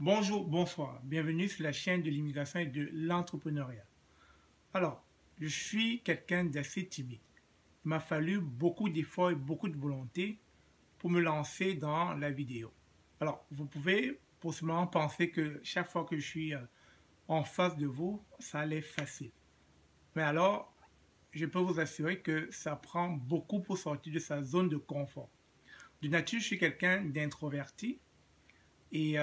Bonjour, bonsoir, bienvenue sur la chaîne de l'immigration et de l'entrepreneuriat. Alors, je suis quelqu'un d'assez timide. Il m'a fallu beaucoup d'efforts et beaucoup de volonté pour me lancer dans la vidéo. Alors, vous pouvez possiblement penser que chaque fois que je suis en face de vous, ça allait facile. Mais alors, je peux vous assurer que ça prend beaucoup pour sortir de sa zone de confort. De nature, je suis quelqu'un d'introverti. Et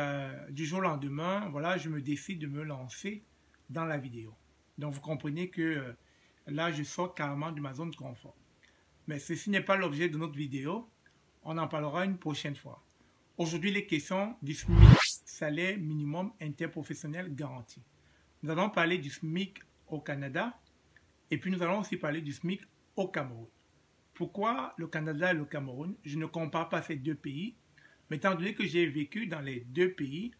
du jour au lendemain, voilà, je me décide de me lancer dans la vidéo. Donc vous comprenez que là, je sors carrément de ma zone de confort. Mais ceci n'est pas l'objet de notre vidéo. On en parlera une prochaine fois. Aujourd'hui, les questions du SMIC, salaire minimum interprofessionnel garanti. Nous allons parler du SMIC au Canada et puis nous allons aussi parler du SMIC au Cameroun. Pourquoi le Canada et le Cameroun? Je ne compare pas ces deux pays. Mais étant donné que j'ai vécu dans les deux pays,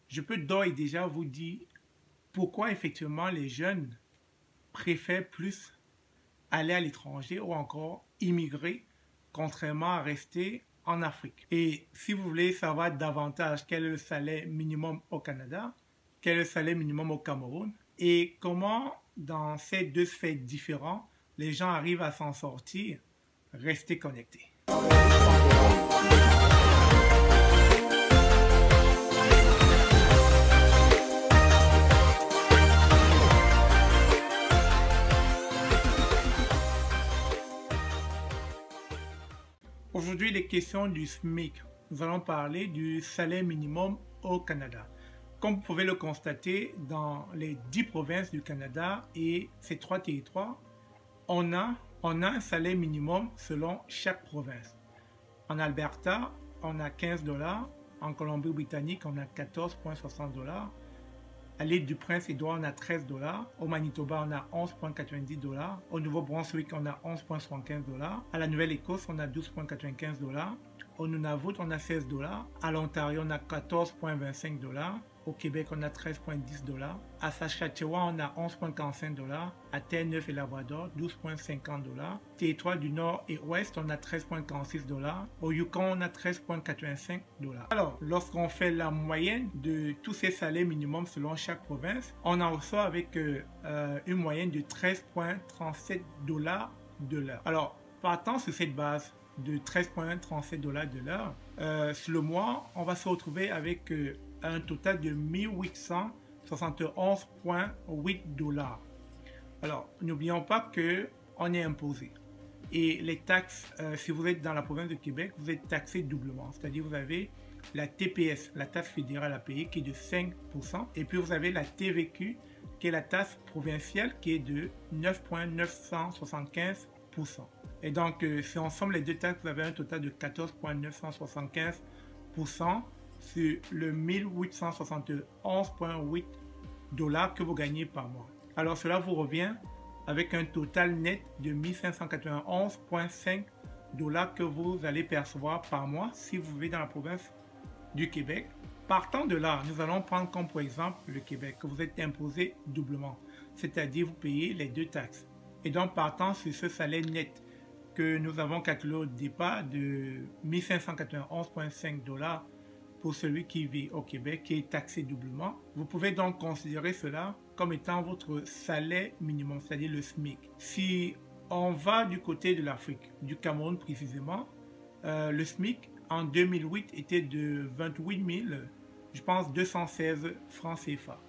je peux d'ores et déjà vous dire pourquoi effectivement les jeunes préfèrent plus aller à l'étranger ou encore immigrer, contrairement à rester en Afrique. Et si vous voulez savoir davantage quel est le salaire minimum au Canada, quel est le salaire minimum au Cameroun, et comment dans ces deux sphères différentes, les gens arrivent à s'en sortir, restez connectés. Aujourd'hui, les questions du SMIC. Nous allons parler du salaire minimum au Canada. Comme vous pouvez le constater, dans les 10 provinces du Canada et ces 3 territoires, on a un salaire minimum selon chaque province. En Alberta, on a 15 $. En Colombie-Britannique, on a 14,60 $. À l'île du Prince-Édouard, on a 13 $. Au Manitoba, on a 11,90 $. Au Nouveau-Brunswick, on a 11,75 $. À la Nouvelle-Écosse, on a 12,95 $. Au Nunavut, on a 16 $. À l'Ontario, on a 14,25 $. Au Québec, on a 13,10 $. À Saskatchewan, on a 11,45 $. À Terre-Neuve et Labrador, 12,50 $. Territoire du Nord et Ouest, on a 13,46 $. Au Yukon, on a 13,85 $. Alors, lorsqu'on fait la moyenne de tous ces salaires minimums selon chaque province, on en ressort avec une moyenne de 13,37 $ de l'heure. Alors, partant sur cette base de 13,37 $ de l'heure, sur le mois, on va se retrouver avec un total de 1871,8 $. Alors, n'oublions pas qu'on est imposé. Et les taxes, si vous êtes dans la province de Québec, vous êtes taxé doublement. C'est-à-dire vous avez la TPS, la taxe fédérale à payer, qui est de 5%. Et puis vous avez la TVQ, qui est la taxe provinciale, qui est de 9,975%. Et donc, si ensemble les deux taxes, vous avez un total de 14,975% sur le 1871,8 $ que vous gagnez par mois. Alors, cela vous revient avec un total net de 1591,5 $ que vous allez percevoir par mois si vous vivez dans la province du Québec. Partant de là, nous allons prendre comme pour exemple le Québec, que vous êtes imposé doublement, c'est-à-dire vous payez les deux taxes. Et donc, partant sur ce salaire net que nous avons calculé au départ de 1591,5 $ pour celui qui vit au Québec, qui est taxé doublement, vous pouvez donc considérer cela comme étant votre salaire minimum, c'est-à-dire le SMIC. Si on va du côté de l'Afrique, du Cameroun précisément, le SMIC en 2008 était de 28 000, je pense, 216 francs CFA.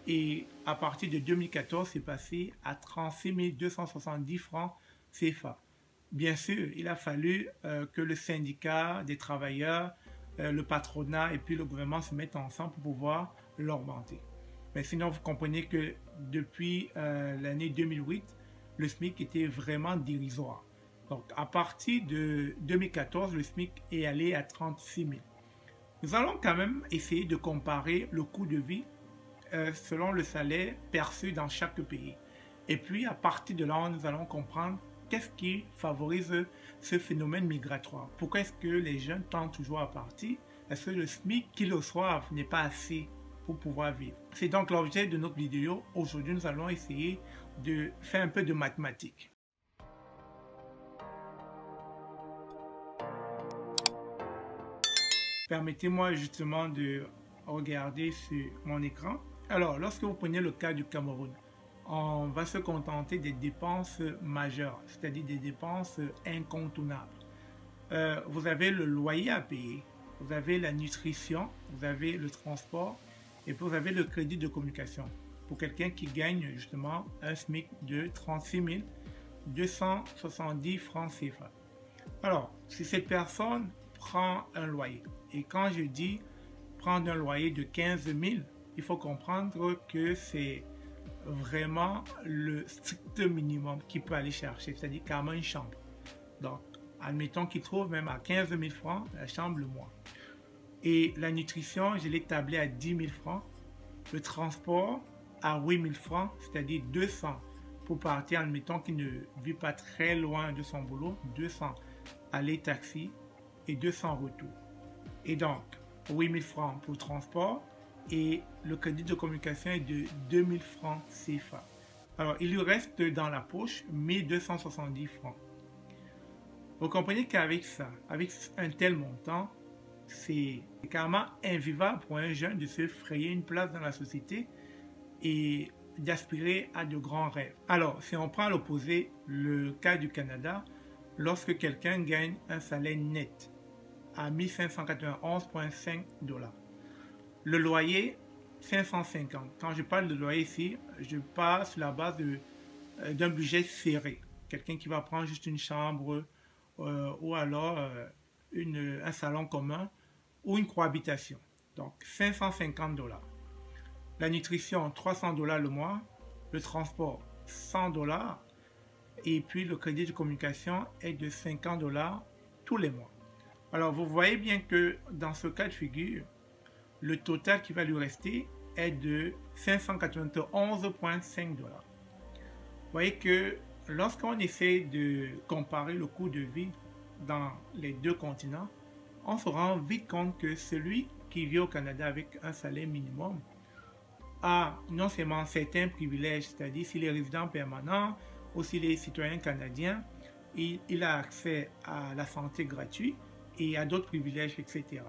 Et à partir de 2014, c'est passé à 36 270 francs CFA. Bien sûr, il a fallu que le syndicat des travailleurs, le patronat et puis le gouvernement se mettent ensemble pour pouvoir l'augmenter. Mais sinon, vous comprenez que depuis l'année 2008, le SMIC était vraiment dérisoire. Donc, à partir de 2014, le SMIC est allé à 36 000. Nous allons quand même essayer de comparer le coût de vie selon le salaire perçu dans chaque pays. Et puis, à partir de là, nous allons comprendre qu'est-ce qui favorise ce phénomène migratoire. Pourquoi est-ce que les jeunes tendent toujours à partir? Est-ce que le SMIC qu'ils reçoivent n'est pas assez pour pouvoir vivre? C'est donc l'objet de notre vidéo. Aujourd'hui, nous allons essayer de faire un peu de mathématiques. Permettez-moi justement de regarder sur mon écran. Alors, lorsque vous prenez le cas du Cameroun, on va se contenter des dépenses majeures, c'est-à-dire des dépenses incontournables. Vous avez le loyer à payer, vous avez la nutrition, vous avez le transport et puis vous avez le crédit de communication pour quelqu'un qui gagne justement un SMIC de 36 270 francs CFA. Alors, si cette personne prend un loyer, et quand je dis prendre un loyer de 15 000, il faut comprendre que c'est vraiment le strict minimum qu'il peut aller chercher, c'est-à-dire carrément une chambre. Donc, admettons qu'il trouve même à 15 000 francs la chambre le mois. Et la nutrition, je l'ai tablé à 10 000 francs. Le transport à 8 000 francs, c'est-à-dire 200 pour partir, admettons qu'il ne vit pas très loin de son boulot, 200 aller taxi et 200 retour. Et donc, 8 000 francs pour le transport et le crédit de communication est de 2 000 francs CFA. Alors, il lui reste dans la poche 1 270 francs. Vous comprenez qu'avec ça, avec un tel montant, c'est carrément invivable pour un jeune de se frayer une place dans la société et d'aspirer à de grands rêves. Alors, si on prend à l'opposé le cas du Canada, lorsque quelqu'un gagne un salaire net à 1591,5 $, le loyer 550. Quand je parle de loyer ici, je parle sur la base d'un budget serré. Quelqu'un qui va prendre juste une chambre ou alors un salon commun ou une cohabitation. Donc 550 $. La nutrition 300 $ le mois, le transport 100 $ et puis le crédit de communication est de 50 $ tous les mois. Alors vous voyez bien que dans ce cas de figure, le total qui va lui rester est de 591,5 $. Vous voyez que lorsqu'on essaie de comparer le coût de vie dans les deux continents, on se rend vite compte que celui qui vit au Canada avec un salaire minimum a non seulement certains privilèges, c'est-à-dire s'il est résident permanent ou s'il est citoyen canadien, il a accès à la santé gratuite et à d'autres privilèges, etc.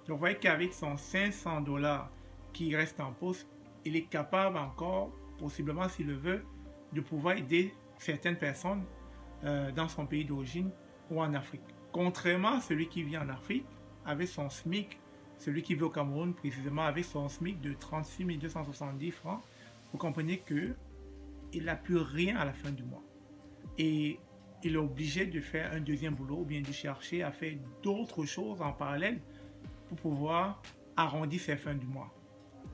Donc vous voyez qu'avec son 500 $ qui reste en poste, il est capable encore, possiblement s'il le veut, de pouvoir aider certaines personnes dans son pays d'origine ou en Afrique. Contrairement à celui qui vit en Afrique, avec son SMIC, celui qui vit au Cameroun précisément avec son SMIC de 36 270 francs, vous comprenez qu'il n'a plus rien à la fin du mois. Et il est obligé de faire un deuxième boulot ou bien de chercher à faire d'autres choses en parallèle pour pouvoir arrondir ses fins du mois.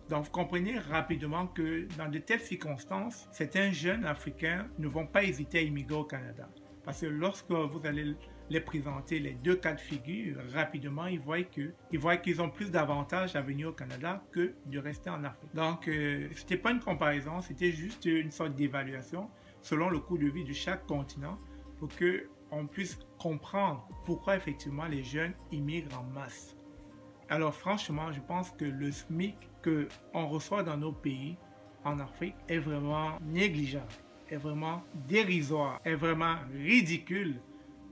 Donc vous comprenez rapidement que dans de telles circonstances, certains jeunes Africains ne vont pas hésiter à immigrer au Canada. Parce que lorsque vous allez les présenter les deux cas de figure, rapidement, ils voient qu'ils ont plus d'avantages à venir au Canada que de rester en Afrique. Donc, ce n'était pas une comparaison, c'était juste une sorte d'évaluation selon le coût de vie de chaque continent pour qu'on puisse comprendre pourquoi effectivement les jeunes immigrent en masse. Alors franchement, je pense que le SMIC qu'on reçoit dans nos pays en Afrique est vraiment négligeable, est vraiment dérisoire, est vraiment ridicule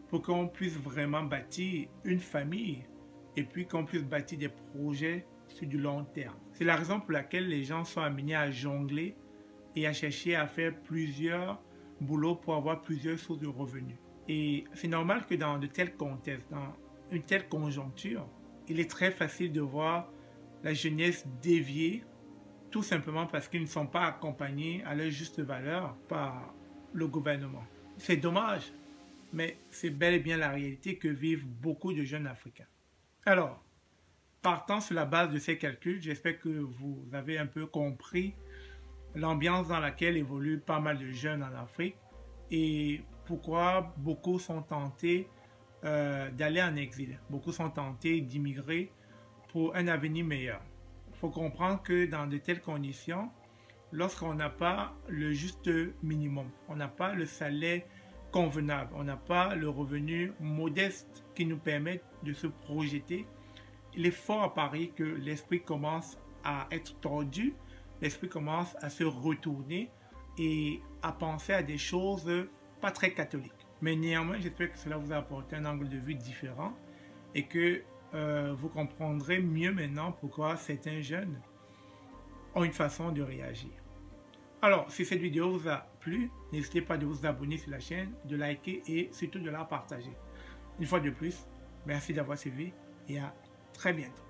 pour qu'on puisse vraiment bâtir une famille et puis qu'on puisse bâtir des projets sur du long terme. C'est la raison pour laquelle les gens sont amenés à jongler et à chercher à faire plusieurs boulots pour avoir plusieurs sources de revenus. Et c'est normal que dans de tels contextes, dans une telle conjoncture, il est très facile de voir la jeunesse dévier tout simplement parce qu'ils ne sont pas accompagnés à leur juste valeur par le gouvernement. C'est dommage, mais c'est bel et bien la réalité que vivent beaucoup de jeunes Africains. Alors, partant sur la base de ces calculs, j'espère que vous avez un peu compris l'ambiance dans laquelle évoluent pas mal de jeunes en Afrique et pourquoi beaucoup sont tentés d'aller en exil. Beaucoup sont tentés d'immigrer pour un avenir meilleur. Il faut comprendre que dans de telles conditions, lorsqu'on n'a pas le juste minimum, on n'a pas le salaire convenable, on n'a pas le revenu modeste qui nous permet de se projeter, il est fort à parier que l'esprit commence à être tordu, l'esprit commence à se retourner et à penser à des choses pas très catholiques. Mais néanmoins, j'espère que cela vous a apporté un angle de vue différent et que vous comprendrez mieux maintenant pourquoi certains jeunes ont une façon de réagir. Alors, si cette vidéo vous a plu, n'hésitez pas de vous abonner sur la chaîne, de liker et surtout de la partager. Une fois de plus, merci d'avoir suivi et à très bientôt.